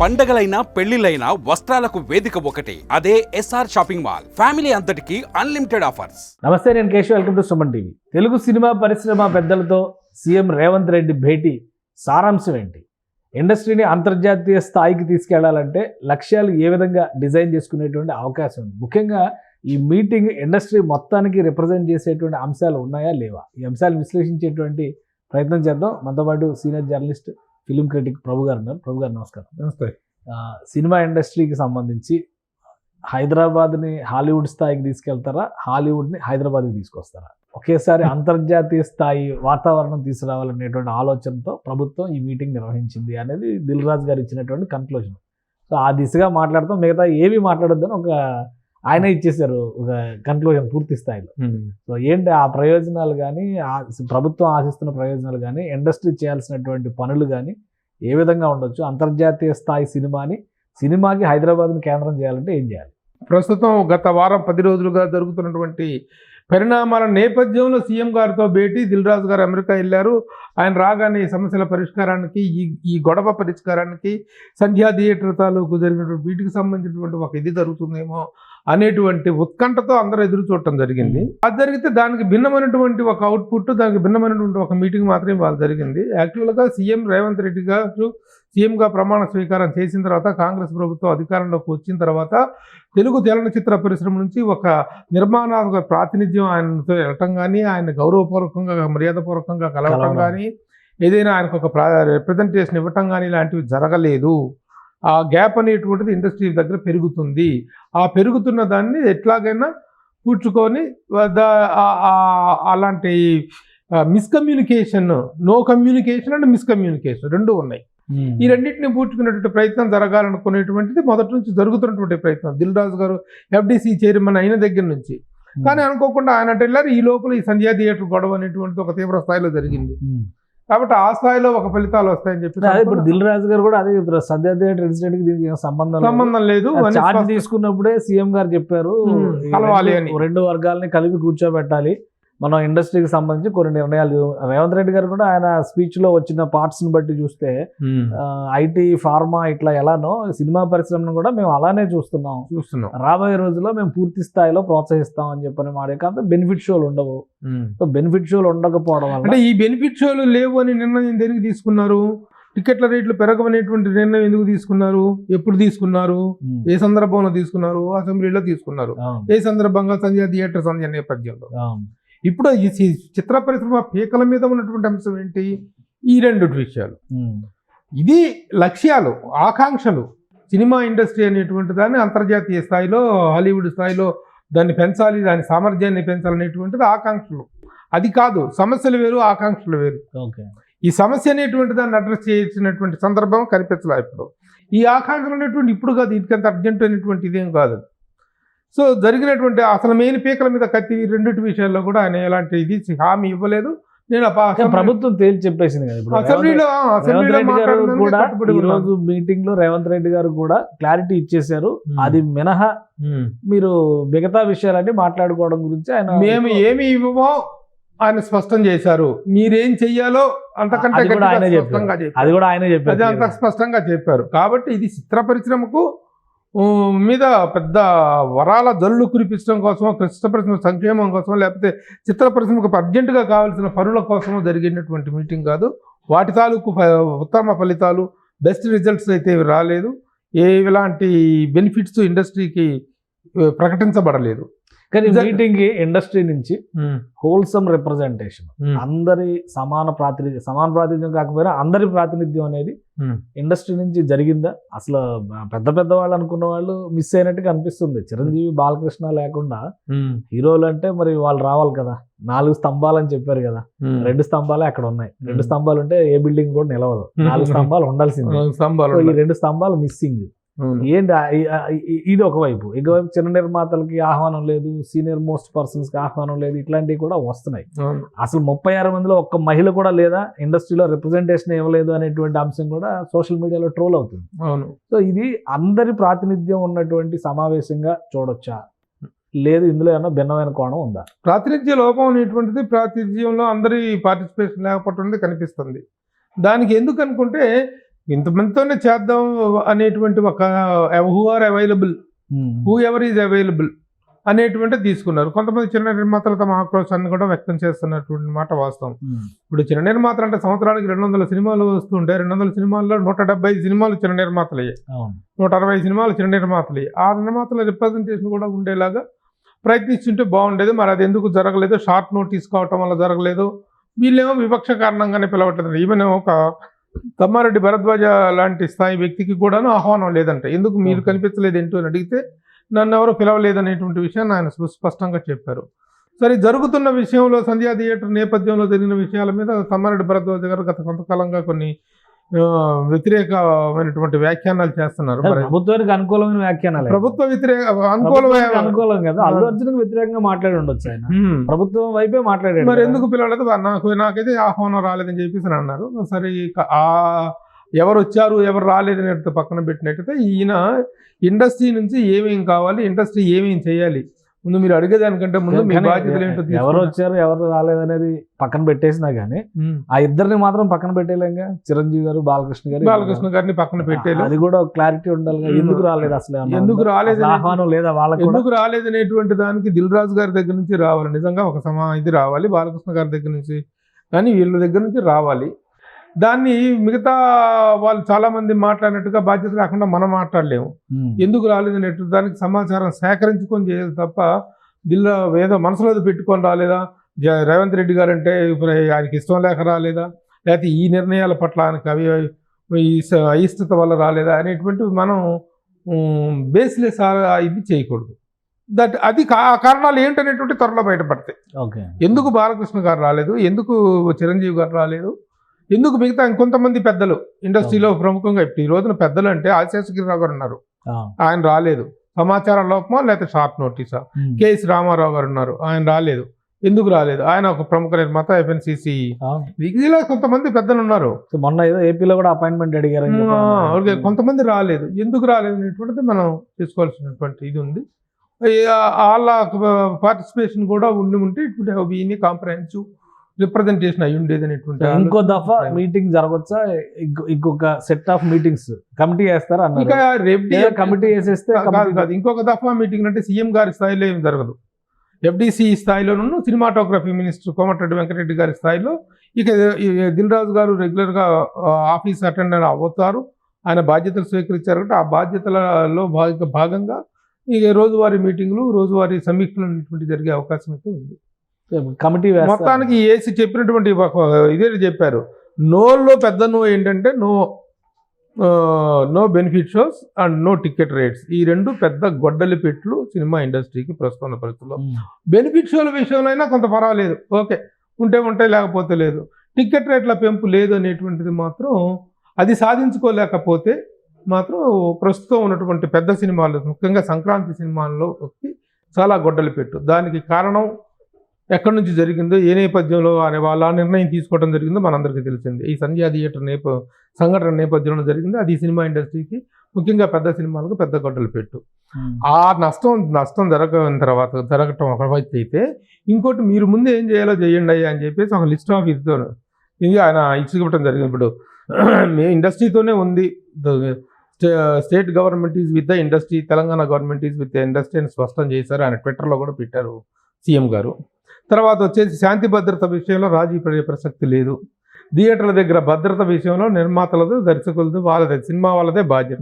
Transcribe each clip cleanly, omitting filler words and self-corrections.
పండగలైనా పెళ్లిలైనా వస్త్రాలకు వేదిక ఒకటే, అదే ఎస్ఆర్ షాపింగ్ మాల్. ఫ్యామిలీ అంతటికి అన్లిమిటెడ్ ఆఫర్స్. నమస్తే, నేను Keshav. Welcome to Suman TV. Telugu cinema పరిశ్రమ పెద్దలతో సీఎం రేవంత్ రెడ్డి భేటీ సారాంశం ఏంటి? ఇండస్ట్రీని అంతర్జాతీయ స్థాయికి తీసుకెళ్లాలంటే లక్ష్యాలు ఏ విధంగా డిజైన్ చేసుకునేటువంటి అవకాశం ఉంది? ముఖ్యంగా ఈ మీటింగ్ ఇండస్ట్రీ మొత్తానికి రిప్రజెంట్ చేసేటువంటి అంశాలు ఉన్నాయా లేవా? ఈ అంశాలు విశ్లేషించేటువంటి ప్రయత్నం చేద్దాం. మనతో పాటు సీనియర్ జర్నలిస్ట్, ఫిలిం క్రిటిక్ ప్రభు గారు ఉన్నారు. ప్రభు గారు నమస్కారం. నమస్తే. సినిమా ఇండస్ట్రీకి సంబంధించి హైదరాబాద్ని హాలీవుడ్ స్థాయికి తీసుకెళ్తారా, హాలీవుడ్ని హైదరాబాద్కి తీసుకొస్తారా? ఒకేసారి అంతర్జాతీయ స్థాయి వాతావరణం తీసుకురావాలనేటువంటి ఆలోచనతో ప్రభుత్వం ఈ మీటింగ్ నిర్వహించింది అనేది దిల్ రాజు గారు ఇచ్చినటువంటి కన్క్లూజన్. సో ఆ దిశగా మాట్లాడతాం. మిగతా ఏవి మాట్లాడొద్దని ఒక ఆయన ఇచ్చేసారు ఒక కన్క్లూజన్ పూర్తి స్థాయిలో. సో ఏంటి ఆ ప్రయోజనాలు కానీ, ప్రభుత్వం ఆశిస్తున్న ప్రయోజనాలు కానీ, ఇండస్ట్రీ చేయాల్సినటువంటి పనులు కానీ ఏ విధంగా ఉండొచ్చు? అంతర్జాతీయ స్థాయి సినిమాకి హైదరాబాద్ని కేంద్రం చేయాలంటే ఏం చేయాలి? ప్రస్తుతం గత వారం 10 రోజులుగా జరుగుతున్నటువంటి పరిణామాల నేపథ్యంలో సీఎం గారితో భేటీ. దిల్ రాజు గారు అమెరికా వెళ్ళారు. ఆయన రాగానే ఈ సమస్యల పరిష్కారానికి, ఈ గొడవ పరిష్కారానికి సంధ్యా థియేటర్ తాలూకు జరిగినటువంటి వీటికి సంబంధించినటువంటి ఒక ఇది జరుగుతుందేమో అనేటువంటి ఉత్కంఠతో అందరూ ఎదురు చూడటం జరిగింది. అది జరిగితే దానికి భిన్నమైనటువంటి ఒక అవుట్పుట్, దానికి భిన్నమైనటువంటి ఒక మీటింగ్ మాత్రమే వాళ్ళు జరిగింది. యాక్చువల్గా సీఎం రేవంత్ రెడ్డి గారు సీఎంగా ప్రమాణ స్వీకారం చేసిన తర్వాత, కాంగ్రెస్ ప్రభుత్వం అధికారంలోకి వచ్చిన తర్వాత తెలుగు చలనచిత్ర పరిశ్రమ నుంచి ఒక నిర్మాణాత్మక ప్రాతినిధ్యం ఆయనతో వెళ్ళటం కానీ, ఆయన గౌరవపూర్వకంగా మర్యాదపూర్వకంగా కలవటం కానీ, ఏదైనా ఆయనకు ఒక రిప్రజెంటేషన్ ఇవ్వటం కానీ ఇలాంటివి జరగలేదు. ఆ గ్యాప్ అనేటువంటిది ఇండస్ట్రీ దగ్గర పెరుగుతుంది. ఆ పెరుగుతున్న దాన్ని ఎట్లాగైనా పూడ్చుకొని అలాంటి miscommunication, no communication and miscommunication రెండు ఉన్నాయి. ఈ రెండింటిని పూడ్చుకునేటువంటి ప్రయత్నం జరగాలనుకునేటువంటిది మొదటి నుంచి జరుగుతున్నటువంటి ప్రయత్నం. దిల్ రాజు గారు FDC చైర్మన్ అయిన దగ్గర నుంచి. కానీ అనుకోకుండా ఆయన వెళ్ళారు. ఈ లోపల ఈ సంధ్యా థియేటర్ గొడవ అనేటువంటిది ఒక తీవ్ర స్థాయిలో జరిగింది. కాబట్టి ఆ స్థాయిలో ఒక ఫలితాలు వస్తాయని చెప్పి ఇప్పుడు దిల్ రాజు గారు కూడా అదే చెప్తారు. సంధ్యా థియేటర్ ఇన్సిడెంట్ కి దీనికి సంబంధం లేదు. చార్జ్ తీసుకున్నప్పుడే సీఎం గారు చెప్పారు, కలవాలి అని, రెండు వర్గాలని కలిపి కూర్చోబెట్టాలి, మనం ఇండస్ట్రీకి సంబంధించి కొన్ని నిర్ణయాలు. రేవంత్ రెడ్డి గారు కూడా ఆయన స్పీచ్ లో వచ్చిన పార్ట్స్ ని బట్టి చూస్తే ఐటీ, ఫార్మా ఇట్లా ఎలానో సినిమా పరిశ్రమను కూడా మేము అలానే చూస్తున్నాం. రాబోయే రోజుల్లో మేము పూర్తి స్థాయిలో ప్రోత్సహిస్తాం అని చెప్పని మాట. కాకపోతే బెనిఫిట్ షోలు ఉండవు. సో బెనిఫిట్ షోలు ఉండకపోవడం వల్ల, అంటే ఈ బెనిఫిట్ షోలు లేవు అని నిర్ణయం దేనికి తీసుకున్నారు? టికెట్ల రేట్లు పెరగవనేటువంటి నిర్ణయం ఎందుకు తీసుకున్నారు? ఎప్పుడు తీసుకున్నారు? ఏ సందర్భంలో తీసుకున్నారు? అసెంబ్లీలో తీసుకున్నారు. ఏ సందర్భంగా? సంధ్యా థియేటర్ సంధ్య నేపథ్యంలో. ఇప్పుడు ఈ చిత్ర పరిశ్రమ పీకల మీద ఉన్నటువంటి అంశం ఏంటి? ఈ రెండు విషయాలు. ఇది లక్ష్యాలు, ఆకాంక్షలు. సినిమా ఇండస్ట్రీ అనేటువంటి దాన్ని అంతర్జాతీయ స్థాయిలో, హాలీవుడ్ స్థాయిలో దాన్ని పెంచాలి, దాని సామర్థ్యాన్ని పెంచాలనేటువంటిది ఆకాంక్షలు. అది కాదు, సమస్యలు వేరు, ఆకాంక్షలు వేరు. ఈ సమస్య అనేటువంటి దాన్ని అడ్రస్ చేసినటువంటి సందర్భం కనిపించలే ఇప్పుడు. ఈ ఆకాంక్షలు అనేటువంటి ఇప్పుడు కాదు, ఇంకంత అర్జెంట్ అనేటువంటి ఇదేం కాదు. సో జరిగినటువంటి అసలు మెయిన్ పీకల మీద కత్తి రెండింటి విషయాల్లో కూడా ఆయన ఎలాంటి ఇది హామీ ఇవ్వలేదు. నేను ప్రభుత్వం తేల్చి చెప్పేసింది కదా. అసెంబ్లీలో కూడా ఈ రోజు మీటింగ్ లో రేవంత్ రెడ్డి గారు కూడా క్లారిటీ ఇచ్చేశారు. అది మినహా మీరు మిగతా విషయాలన్నీ మాట్లాడుకోవడం గురించి ఆయన మేము ఏమి ఇవ్వమో ఆయన స్పష్టం చేశారు. మీరేం చెయ్యాలో అంతకంటే అది కూడా ఆయనే చెప్పారు. అది అంత స్పష్టంగా చెప్పారు. కాబట్టి ఇది చిత్ర పరిశ్రమకు మీద పెద్ద వరాల జల్లు కురిపించడం కోసమో, చిత్ర పరిశ్రమ సంక్షేమం కోసమో, లేకపోతే చిత్ర పరిశ్రమకు అర్జెంటుగా కావాల్సిన పనుల కోసమో జరిగినటువంటి మీటింగ్ కాదు. వాటి తాలూకు ఉత్తమ ఫలితాలు, బెస్ట్ రిజల్ట్స్ అయితే రాలేదు. ఎలాంటి బెనిఫిట్స్ ఇండస్ట్రీకి ప్రకటించబడలేదు. కానీ మీటింగ్ కి ఇండస్ట్రీ నుంచి హోల్సమ్ రిప్రజెంటేషన్, అందరి సమాన ప్రాతినిధ్యం కాకపోయినా అందరి ప్రాతినిధ్యం అనేది ఇండస్ట్రీ నుంచి జరిగిందా? అసలు పెద్ద వాళ్ళు అనుకున్న వాళ్ళు మిస్ అయినట్టుగా అనిపిస్తుంది. చిరంజీవి, బాలకృష్ణ లేకుండా హీరోలు అంటే మరి వాళ్ళు రావాలి కదా. 4 స్తంభాలు అని చెప్పారు కదా, 2 స్తంభాలే అక్కడ ఉన్నాయి. 2 స్తంభాలు ఉంటే ఏ బిల్డింగ్ కూడా నిలవదు. 4 స్తంభాలు ఉండాల్సింది. ఈ 2 స్తంభాలు మిస్సింగ్. ఏంటి ఇది ఒకవైపు. ఇంకోవైపు చిన్న నిర్మాతలకి ఆహ్వానం లేదు, సీనియర్ మోస్ట్ పర్సన్స్ కి ఆహ్వానం లేదు, ఇట్లాంటివి కూడా వస్తున్నాయి. అసలు 36 మందిలో ఒక్క మహిళ కూడా లేదా, ఇండస్ట్రీలో రిప్రజెంటేషన్ ఇవ్వలేదు అనేటువంటి అంశం కూడా సోషల్ మీడియాలో ట్రోల్ అవుతుంది. సో ఇది అందరి ప్రాతినిధ్యం ఉన్నటువంటి సమావేశంగా చూడొచ్చా, లేదు ఇందులో ఏమన్నా భిన్నమైన కోణం ఉందా? ప్రాతినిధ్య లోపం అనేటువంటిది ప్రాతినిధ్యంలో అందరి పార్టిసిపేషన్ లేకపోవడం కనిపిస్తుంది. దానికి ఎందుకు అనుకుంటే ఇంతమందితోనే చేద్దాం అనేటువంటి ఒక who are available, whoever is available అనేటువంటి తీసుకున్నారు. కొంతమంది చిన్న నిర్మాతలు తమ ఆక్రోశాన్ని కూడా వ్యక్తం చేస్తున్నటువంటి మాట వాస్తవం. ఇప్పుడు చిన్న నిర్మాతలు అంటే సంవత్సరానికి 200 సినిమాలు వస్తుంటే 200 సినిమాల్లో 175 సినిమాలు చిన్న నిర్మాతలు అయ్యాయి, 160 సినిమాలు చిన్న నిర్మాతలు అయ్యాయి. ఆ నిర్మాతల రిప్రజెంటేషన్ కూడా ఉండేలాగా ప్రయత్నిస్తుంటే బాగుండేది. మరి అది ఎందుకు జరగలేదు? షార్ట్ నోటీస్ కావటం వల్ల జరగలేదు. వీళ్ళేమో వివక్ష కారణంగానే పిలవట్లేదు. ఈవెన్ ఒక తమ్మారెడ్డి భరద్వాజ లాంటి స్థాయి వ్యక్తికి కూడాను ఆహ్వానం లేదంట. ఎందుకు మీరు కనిపించలేదు ఏంటో అని అడిగితే నన్ను ఎవరు పిలవలేదనేటువంటి విషయాన్ని ఆయన స్పష్టంగా చెప్పారు. సరే, జరుగుతున్న విషయంలో సంధ్యా థియేటర్ నేపథ్యంలో జరిగిన విషయాల మీద తమ్మారెడ్డి భరద్వాజ గారు గత కొంతకాలంగా కొన్ని వ్యతిరేకమైనటువంటి వ్యాఖ్యానాలు చేస్తున్నారు. ప్రభుత్వానికి అనుకూలమైన వ్యాఖ్యానాలు, ప్రభుత్వ అనుకూలం కదా. అల్లు అర్జున్కి వ్యతిరేకంగా మాట్లాడి ఉండొచ్చు ఆయన, ప్రభుత్వం వైపే మాట్లాడాడు. మరి ఎందుకు పిలవలేదు? నాకైతే ఆహ్వానం రాలేదని చెప్పేసి అన్నారు. సరే, ఎవరు వచ్చారు ఎవరు రాలేదని పక్కన పెట్టినట్టయితే ఈయన ఇండస్ట్రీ నుంచి ఏమేం కావాలి, ఇండస్ట్రీ ఏమేం చేయాలి, ముందు మీరు అడిగేదానికంటే ముందు మీ బాధ్యతలు ఏంటో, ఎవరు వచ్చారు ఎవరు రాలేదనేది పక్కన పెట్టేసినా గానీ ఆ ఇద్దరిని మాత్రం పక్కన పెట్టేలేంగా. చిరంజీవి గారు, బాలకృష్ణ గారిని పక్కన పెట్టేది, అది కూడా క్లారిటీ ఉండాలి. ఎందుకు రాలేదు అసలు, ఎందుకు రాలేదు, ఆహ్వానం లేదా వాళ్ళకి, ఎందుకు రాలేదు అనేటువంటి దానికి దిల్ రాజు గారి దగ్గర నుంచి రావాలి. నిజంగా ఒక ఇది రావాలి బాలకృష్ణ గారి దగ్గర నుంచి, కానీ వీళ్ళ దగ్గర నుంచి రావాలి. దాన్ని మిగతా వాళ్ళు చాలా మంది మాట్లాడినట్టుగా బాధ్యత లేకుండా మనం మాట్లాడలేము. ఎందుకు రాలేదనేట్టు దానికి సమాచారం సేకరించుకొని చేయాలి తప్ప దిల్లా ఏదో మనసులో పెట్టుకొని రాలేదా, రేవంత్ రెడ్డి గారు అంటే ఆయనకి ఇష్టం లేక రాలేదా, లేకపోతే ఈ నిర్ణయాల పట్ల ఆయనకి అయిష్టత వల్ల రాలేదా అనేటువంటివి మనం బేస్లెస్ ఇది చేయకూడదు. అది కారణాలు ఏంటనేటువంటి త్వరలో బయటపడతాయి. ఎందుకు బాలకృష్ణ గారు రాలేదు, ఎందుకు చిరంజీవి గారు రాలేదు, ఎందుకు మిగతా ఇంకొంతమంది పెద్దలు ఇండస్ట్రీలో ప్రముఖంగా ఇప్పుడు ఈ రోజున పెద్దలు అంటే ఆశేషగిరిరావు గారు ఉన్నారు, ఆయన రాలేదు. సమాచార లోపమా లేకపోతే షార్ట్ నోటీసా? కేఎస్ రామారావు గారు ఉన్నారు, ఆయన రాలేదు. ఎందుకు రాలేదు? ఆయన ఒక ప్రముఖ నిర్మాత, FNCC. ఇలా కొంతమంది పెద్దలు ఉన్నారు. మొన్న ఏదో ఏపీలో కూడా అపాయింట్మెంట్ అడిగారు, కొంతమంది రాలేదు. ఎందుకు రాలేదు అనేటువంటిది మనం తీసుకోవాల్సినటువంటి ఇది ఉంది. వాళ్ళ పార్టిసిపేషన్ కూడా ఉంటే it would have been comprehensive representation అయి ఉండేది అనేటువంటి. ఇంకో దఫా మీటింగ్ జరగొచ్చా? ఇంకొక సెట్ ఆఫ్ మీటింగ్స్ కమిటీ వేస్తారా? ఇంకా కమిటీ వేసేస్తే కాదు, ఇంకొక దఫా మీటింగ్ అంటే సీఎం గారి స్థాయిలో ఏం జరగదు. FDC స్థాయిలోనూ సినిమాటోగ్రఫీ మినిస్టర్ కోమటిరెడ్డి వెంకటరెడ్డి గారి స్థాయిలో ఇక దిల్ రాజు గారు రెగ్యులర్గా ఆఫీస్ అటెండ్ అవుతారు. ఆయన బాధ్యతలు స్వీకరించారు కాబట్టి ఆ బాధ్యతలలో భాగంగా ఇక రోజువారీ మీటింగ్లు, రోజువారీ సమీక్షలు అనేటువంటి జరిగే అవకాశం అయితే ఉంది. కమిటీ మొత్తానికి ఏసీ చెప్పినటువంటి ఇదే చెప్పారు. నోలో పెద్ద నో ఏంటంటే no benefit shows and no ticket rates. ఈ రెండు పెద్ద గొడ్డలి పెట్లు సినిమా ఇండస్ట్రీకి ప్రస్తుత పరిస్థితుల్లో. బెనిఫిట్ షోల విషయంలో అయినా కొంత పర్వాలేదు, ఓకే, ఉంటే లేకపోతే లేదు. టికెట్ రేట్ల పెంపు లేదు అనేటువంటిది మాత్రం అది సాధించుకోలేకపోతే మాత్రం ప్రస్తుతం ఉన్నటువంటి పెద్ద సినిమాలు, ముఖ్యంగా సంక్రాంతి సినిమాల్లో చాలా గొడ్డలి పెట్టు. దానికి కారణం ఎక్కడి నుంచి జరిగిందో, ఏ నేపథ్యంలో వాళ్ళ నిర్ణయం తీసుకోవడం జరిగిందో మనందరికీ తెలిసింది. ఈ సంధ్యా థియేటర్ సంఘటన నేపథ్యంలో జరిగింది. అది సినిమా ఇండస్ట్రీకి, ముఖ్యంగా పెద్ద సినిమాలకు పెద్ద గొడ్డలు పెట్టు. ఆ నష్టం జరగటం ఒక వైపు అయితే, ఇంకోటి మీరు ముందు ఏం చేయాలో చేయండి అయ్యా అని చెప్పేసి ఒక లిస్ట్ ఆఫ్ ఇదితో ఇది ఆయన ఇచ్చివ్వటం జరిగింది. ఇప్పుడు మీ ఇండస్ట్రీతోనే ఉంది, state government is with the industry, Telangana government is with the industry అని స్పష్టం చేశారు. ఆయన ట్విట్టర్లో కూడా పెట్టారు సీఎం గారు. తర్వాత వచ్చేసి శాంతి భద్రత విషయంలో రాజీ పడే ప్రసక్తి లేదు. థియేటర్ల దగ్గర భద్రత విషయంలో నిర్మాతలది, దర్శకులది, వాళ్ళదే, సినిమా వాళ్ళదే బాధ్యత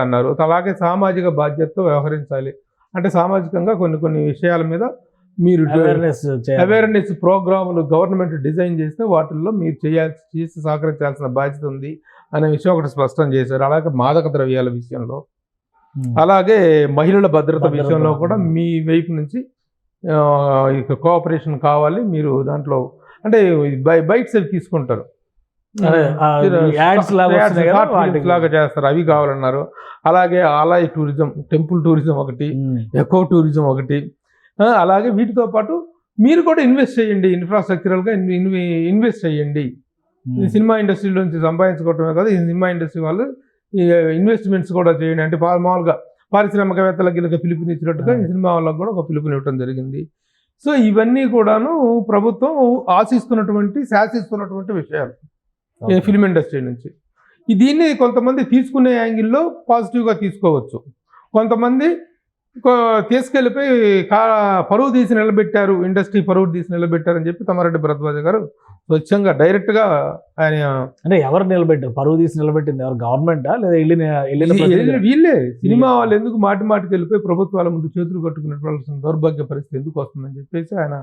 అన్నారు. అలాగే సామాజిక బాధ్యతతో వ్యవహరించాలి. అంటే సామాజికంగా కొన్ని విషయాల మీద మీరు అవేర్నెస్ ప్రోగ్రాములు గవర్నమెంట్ డిజైన్ చేస్తే వాటిల్లో మీరు చేసి సహకరించాల్సిన బాధ్యత ఉంది అనే విషయం ఒకటి స్పష్టం చేశారు. అలాగే మాదక ద్రవ్యాల విషయంలో, అలాగే మహిళల భద్రత విషయంలో కూడా మీ వైపు నుంచి కోఆపరేషన్ కావాలి. మీరు దాంట్లో అంటే బైట్స్ అవి తీసుకుంటారు, లాగా చేస్తారు, అవి కావాలన్నారు. అలాగే ఆలయ టూరిజం, టెంపుల్ టూరిజం ఒకటి, ఎకో టూరిజం ఒకటి. అలాగే వీటితో పాటు మీరు కూడా ఇన్వెస్ట్ చేయండి, ఇన్ఫ్రాస్ట్రక్చరల్గా ఇన్వెస్ట్ చేయండి. సినిమా ఇండస్ట్రీలో నుంచి సంపాదించుకోవటమే కాదు, ఈ సినిమా ఇండస్ట్రీ వాళ్ళు ఇన్వెస్ట్మెంట్స్ కూడా చేయండి. అంటే మామూలుగా పారిశ్రామికవేత్తలకి పిలుపునిచ్చినట్టుగా ఈ సినిమా వాళ్ళకి కూడా ఒక పిలుపునివ్వడం జరిగింది. సో ఇవన్నీ కూడాను ప్రభుత్వం శాసిస్తున్నటువంటి విషయాలు. ఫిల్మ్ ఇండస్ట్రీ నుంచి. దీన్ని కొంతమంది తీసుకునే యాంగిల్లో పాజిటివ్గా తీసుకోవచ్చు, కొంతమంది తీసుకెళ్ళిపోయి పరువు తీసి నిలబెట్టారు, ఇండస్ట్రీ పరువు తీసి నిలబెట్టారని చెప్పి తమ్మారెడ్డి భరద్వాజ గారు స్వచ్ఛంగా డైరెక్ట్గా ఆయన అంటే ఎవరు నిలబెట్టారు, పరువు తీసి నిలబెట్టింది ఎవరు, గవర్నమెంటా లేదా వీళ్ళే సినిమా వాళ్ళు ఎందుకు మాటికి వెళ్ళిపోయి ప్రభుత్వాల ముందు చేతులు కట్టుకునేటువంటి దౌర్భాగ్య పరిస్థితి ఎందుకు వస్తుందని చెప్పేసి ఆయన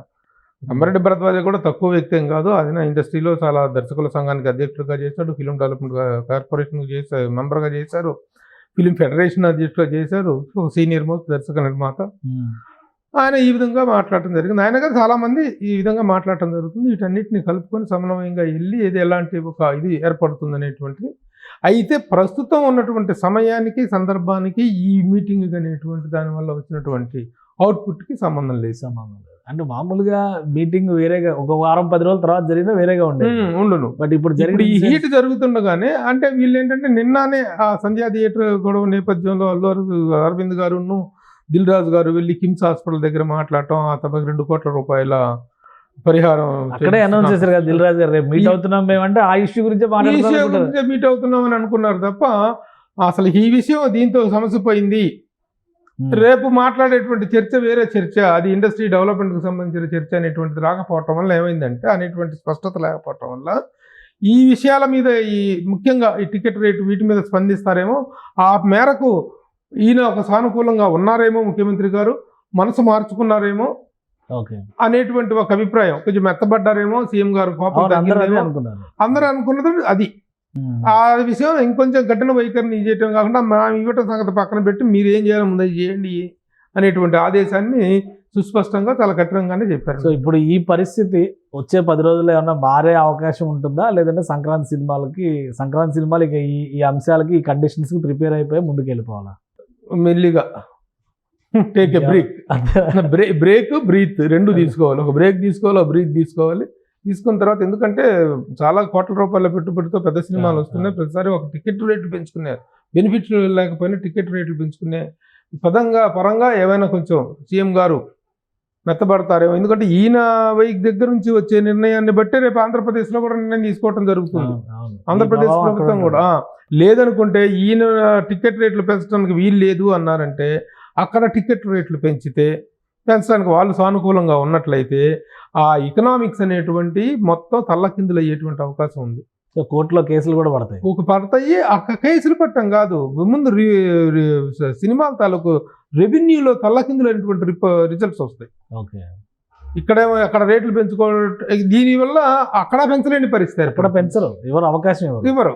తమ్మారెడ్డి భరద్వాజ కూడా తక్కువ వ్యక్తి ఏం కాదు. ఆయన ఇండస్ట్రీలో చాలా దర్శకుల సంఘానికి అధ్యక్షుడిగా చేశాడు, ఫిలిం డెవలప్మెంట్ కార్పొరేషన్ చేశారు, మెంబర్గా చేశారు, ఫిలిం ఫెడరేషన్ అధ్యక్షుడిగా చేశారు, సీనియర్ మోస్ట్ దర్శక నిర్మాత. ఆయన ఈ విధంగా మాట్లాడటం జరిగింది. ఆయన గారు చాలామంది ఈ విధంగా మాట్లాడటం జరుగుతుంది. వీటన్నిటిని కలుపుకొని సమన్వయంగా వెళ్ళి ఏది ఎలాంటి ఒక ఇది ఏర్పడుతుంది అనేటువంటిది. అయితే ప్రస్తుతం ఉన్నటువంటి సమయానికి సందర్భానికి ఈ మీటింగ్ అనేటువంటి దానివల్ల వచ్చినటువంటి అవుట్పుట్కి సంబంధం లేదు. అంటే మామూలుగా మీటింగ్ వేరేగా ఒక వారం 10 రోజుల తర్వాత జరిగినా వేరేగా ఉండును. బట్ ఇప్పుడు ఈ హీట్ జరుగుతుండగానే అంటే వీళ్ళు ఏంటంటే నిన్ననే ఆ సంధ్యా థియేటర్ గొడవ నేపథ్యంలో అరవింద్ గారును దిల్ రాజు గారు వెళ్ళి కిమ్స్ హాస్పిటల్ దగ్గర మాట్లాడటం, ఆ తమకు 2 కోట్ల రూపాయల పరిహారం అక్కడే అనౌన్స్ చేశారు కదా దిల్ రాజు గారు, రేపు మీట్ అవుతున్నాం మేమంటే ఆ ఇష్యూ గురించి మీట్ అవుతున్నాం అని అనుకున్నారు తప్ప అసలు ఈ విషయం దీంతో సమస్య పోయింది. రేపు మాట్లాడేటువంటి చర్చ వేరే చర్చ, అది ఇండస్ట్రీ డెవలప్మెంట్కి సంబంధించిన చర్చ అనేటువంటిది రాకపోవటం వల్ల ఏమైందంటే అనేటువంటి స్పష్టత లేకపోవటం వల్ల ఈ విషయాల మీద ఈ ముఖ్యంగా ఈ టికెట్ రేటు వీటి మీద స్పందిస్తారేమో, ఆ మేరకు ఈయన ఒక సానుకూలంగా ఉన్నారేమో, ముఖ్యమంత్రి గారు మనసు మార్చుకున్నారేమో అనేటువంటి ఒక అభిప్రాయం, కొంచెం మెత్తబడ్డారేమో, సీఎం గారు కోపం అందరూ అనుకున్నది అది. ఆ విషయం ఇంకొంచెం కఠిన వైఖరిని చేయటం కాకుండా ఇవ్వటం సంగతి పక్కన పెట్టి మీరు ఏం చేయాలో ముందు చేయండి అనేటువంటి ఆదేశాన్ని సుస్పష్టంగా చాలా కఠినంగానే చెప్పారు. సో ఇప్పుడు ఈ పరిస్థితి వచ్చే 10 రోజుల్లో ఏమన్నా మారే అవకాశం ఉంటుందా, లేదంటే సంక్రాంతి సినిమాలు ఇక ఈ అంశాలకి, ఈ కండిషన్స్కి ప్రిపేర్ అయిపోయి ముందుకు వెళ్ళిపోవాలా? మెల్లిగా టేక్ ఎ బ్రేక్ బ్రీత్ రెండు తీసుకోవాలి. ఒక బ్రేక్ తీసుకోవాలి, ఒక బ్రీత్ తీసుకోవాలి. తీసుకున్న తర్వాత ఎందుకంటే చాలా కోట్ల రూపాయల పెట్టుబడితో పెద్ద సినిమాలు వస్తున్నాయి. ప్రతిసారి ఒక టికెట్ రేట్లు పెంచుకునే బెనిఫిట్స్ లేకపోయినా టికెట్ రేట్లు పెంచుకునే పరంగా ఏమైనా కొంచెం సీఎం గారు మెత్తబడతారేమో. ఎందుకంటే ఈయన దగ్గర నుంచి వచ్చే నిర్ణయాన్ని బట్టే రేపు ఆంధ్రప్రదేశ్లో కూడా నిర్ణయం తీసుకోవడం జరుగుతుంది. ఆంధ్రప్రదేశ్ ప్రభుత్వం కూడా లేదనుకుంటే ఈయన టికెట్ రేట్లు పెంచడానికి వీలు లేదు అన్నారంటే అక్కడ టికెట్ రేట్లు పెంచడానికి వాళ్ళు సానుకూలంగా ఉన్నట్లయితే ఆ ఎకనామిక్స్ అనేటువంటి మొత్తం తల్లకిందులు అయ్యేటువంటి అవకాశం ఉంది. సో కోర్టులో కేసులు కూడా పడతాయి. అక్కడ కేసులు పట్టడం కాదు, ముందు సినిమాల తాలూకు రెవెన్యూలో తల్లకిందులు అనేటువంటి రిజల్ట్స్ వస్తాయి. ఇక్కడేమో అక్కడ రేట్లు పెంచుకోవడం, దీనివల్ల అక్కడ పెంచలేని పరిస్థితి, అక్కడ పెంచరు, ఎవరు అవకాశం ఇవ్వరు,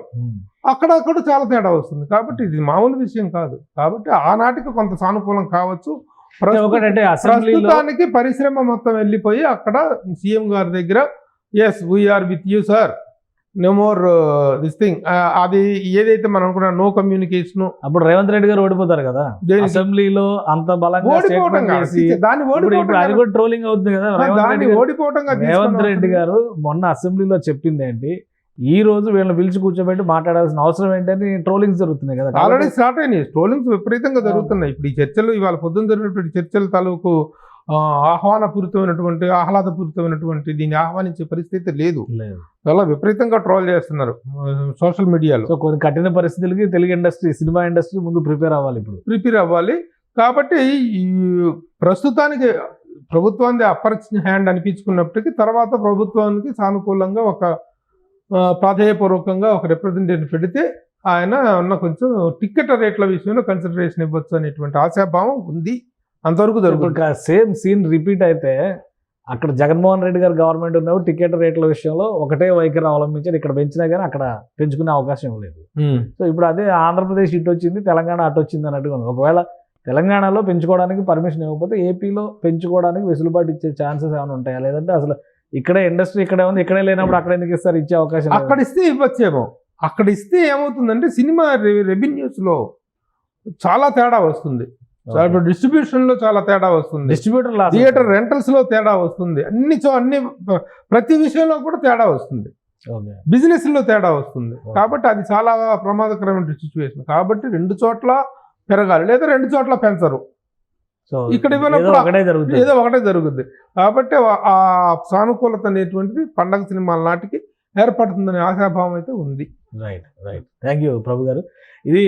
అక్కడ చాలా తేడా వస్తుంది. కాబట్టి ఇది మామూలు విషయం కాదు. కాబట్టి ఆనాటికి కొంత సానుకూలం కావచ్చు. ప్రస్తుతానికి పరిశ్రమ మొత్తం వెళ్ళిపోయి అక్కడ సీఎం గారి దగ్గర yes we are with you sir, no more this thing, అది ఏదైతే మనం అనుకున్నా నో కమ్యూనికేషన్. అప్పుడు రేవంత్ రెడ్డి గారు ఓడిపోతారు కదా అసెంబ్లీలో, అంత బలంగా ట్రోలింగ్ అవుతుంది కదా. రేవంత్ రెడ్డి గారు మొన్న అసెంబ్లీలో చెప్పింది ఏంటి, ఈ రోజు వీళ్ళని పిలిచి కూర్చోబెట్టి మాట్లాడాల్సిన అవసరం ఏంటని ట్రోలింగ్స్ జరుగుతున్నాయి కదా. ఆల్రెడీ స్టార్ట్ అయినాయి, ట్రోలింగ్స్ విపరీతంగా జరుగుతున్నాయి. ఇప్పుడు ఈ చర్చలు, ఇవాళ పొద్దున్న జరిగినటువంటి చర్చల తాలూకు ఆహ్లాదపూరితమైనటువంటి దీన్ని ఆహ్వానించే పరిస్థితి లేదు. చాలా విపరీతంగా ట్రోల్ చేస్తున్నారు సోషల్ మీడియాలో. సో కొన్ని కఠిన పరిస్థితులకి తెలుగు ఇండస్ట్రీ, సినిమా ఇండస్ట్రీ ముందు ప్రిపేర్ అవ్వాలి. కాబట్టి ప్రస్తుతానికి ప్రభుత్వాన్ని అప్పర్ హ్యాండ్ అనిపించుకున్నప్పటికీ తర్వాత ప్రభుత్వానికి సానుకూలంగా ఒక ప్రాధేయపూర్వకంగా ఒక రిప్రజెంటేటివ్ పెడితే ఆయన ఉన్న కొంచెం టికెట్ రేట్ల విషయంలో కన్సిడరేషన్ ఇవ్వచ్చు అనేటువంటి ఆశాభావం ఉంది. అంతవరకు జరుగుతుంది. సేమ్ సీన్ రిపీట్ అయితే అక్కడ జగన్మోహన్ రెడ్డి గారు గవర్నమెంట్ ఉన్నప్పుడు టికెట్ రేట్ల విషయంలో ఒకటే వైఖరి అవలంబించారు, ఇక్కడ పెంచినా కానీ అక్కడ పెంచుకునే అవకాశం లేదు. సో ఇప్పుడు అదే ఆంధ్రప్రదేశ్ ఇటు వచ్చింది, తెలంగాణ అటు వచ్చింది అన్నట్టుగా ఉంది. ఒకవేళ తెలంగాణలో పెంచుకోవడానికి పర్మిషన్ ఇవ్వకపోతే ఏపీలో పెంచుకోవడానికి వెసులుబాటు ఇచ్చే ఛాన్సెస్ ఏమైనా ఉంటాయా, లేదంటే అసలు ఇక్కడే ఇండస్ట్రీ ఇక్కడే ఉంది, ఇక్కడే లేనప్పుడు అక్కడ ఎందుకు ఇస్తారు, ఇచ్చే అవకాశం? అక్కడ ఇస్తే ఇవ్వచ్చేమో. అక్కడ ఇస్తే ఏమవుతుందంటే సినిమా రెవెన్యూస్లో చాలా తేడా వస్తుంది, డిస్ట్రిబ్యూషన్లో చాలా తేడా వస్తుంది, థియేటర్ రెంటల్స్లో తేడా వస్తుంది, అన్ని ప్రతి విషయంలో కూడా తేడా వస్తుంది, బిజినెస్లో తేడా వస్తుంది. కాబట్టి అది చాలా ప్రమాదకరమైన సిచ్యువేషన్. కాబట్టి 2 చోట్ల పెరగాలి, లేదా 2 చోట్ల పెంచరు. ఇక్కడ ఏదో ఒకటే జరుగుద్ది. కాబట్టి ఆ సానుకూలత అనేటువంటిది పండగ సినిమాల నాటికి ఏర్పడుతుందనే ఆశాభావం అయితే ఉంది. రైట్. థ్యాంక్ యూ ప్రభు గారు. ఇది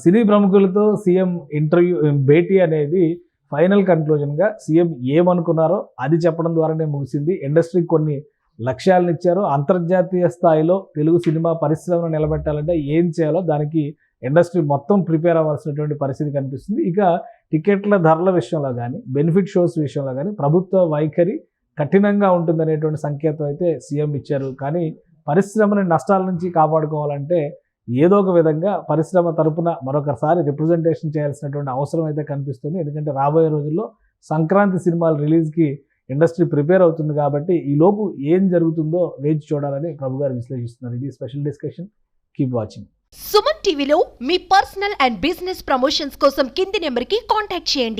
సినీ ప్రముఖులతో సీఎం ఇంటర్వ్యూ భేటీ అనేది ఫైనల్ కన్క్లూజన్గా సీఎం ఏమనుకున్నారో అది చెప్పడం ద్వారానే ముగిసింది. ఇండస్ట్రీకి కొన్ని లక్ష్యాలను ఇచ్చారు. అంతర్జాతీయ స్థాయిలో తెలుగు సినిమా పరిశ్రమను నిలబెట్టాలంటే ఏం చేయాలో దానికి ఇండస్ట్రీ మొత్తం ప్రిపేర్ అవ్వాల్సినటువంటి పరిస్థితి కనిపిస్తుంది. ఇక టికెట్ల ధరల విషయంలో కానీ, బెనిఫిట్ షోస్ విషయంలో కానీ ప్రభుత్వ వైఖరి కఠినంగా ఉంటుందనేటువంటి సంకేతం అయితే సీఎం ఇచ్చారు. కానీ పరిశ్రమని నష్టాల నుంచి కాపాడుకోవాలంటే ఏదో ఒక విధంగా పరిశ్రమ తరపున మరొకసారి రిప్రజెంటేషన్ చేయాల్సినటువంటి అవసరం అయితే కనిపిస్తుంది. ఎందుకంటే రాబోయే రోజుల్లో సంక్రాంతి సినిమాల రిలీజ్కి ఇండస్ట్రీ ప్రిపేర్ అవుతుంది కాబట్టి ఈ లోపు ఏం జరుగుతుందో వేచి చూడాలని ప్రభు గారు విశ్లేషిస్తున్నారు. ఇది special discussion. Keep watching. Suman టీవీలో మీ పర్సనల్ అండ్ బిజినెస్ ప్రమోషన్స్ కోసం కింది నెంబర్కి కాంటాక్ట్ చేయండి.